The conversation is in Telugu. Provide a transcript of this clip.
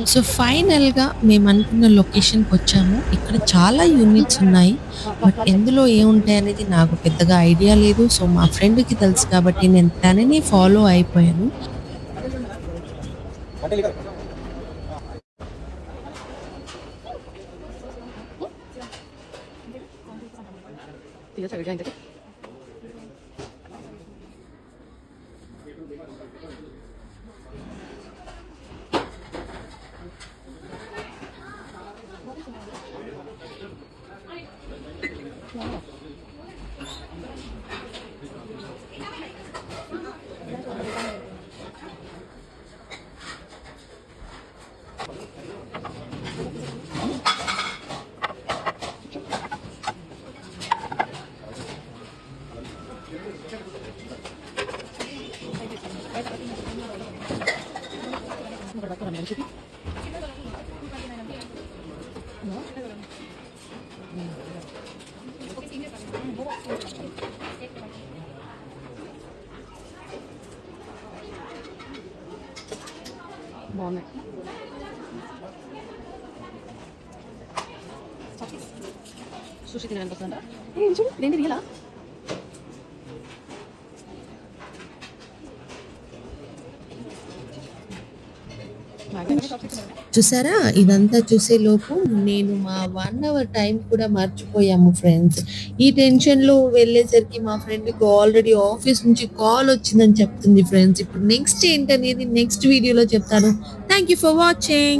సో, ఫైనల్‌గా మేమనుకున్న లొకేషన్‌కొచ్చాము. ఇక్కడ చాలా యూనిట్స్ ఉన్నాయి. బట్ ఎందులో ఏముంటాయనేది నాకు పెద్దగా ఐడియా లేదు. సో, మా ఫ్రెండ్‌కి తెలుసు కాబట్టి నేను తనని ఫాలో అయిపోయాను. బాగున్నాయి. సుషి తినడానికి వస్తుందా? చూడు ఇదేంటి రియలా? చూసారా? ఇదంతా చూసేలోపు నేను మా 1 అవర్ టైం కూడా మర్చిపోయాము ఫ్రెండ్స్. ఈ టెన్షన్‌లో వెళ్ళేసరికి మా ఫ్రెండ్‌కి ఆల్రెడీ ఆఫీస్ నుంచి కాలొచ్చిందని చెప్తుంది ఫ్రెండ్స్. ఇప్పుడు నెక్స్ట్ ఏంటనేది నెక్స్ట్ వీడియోలో చెప్తాను. Thank you for watching.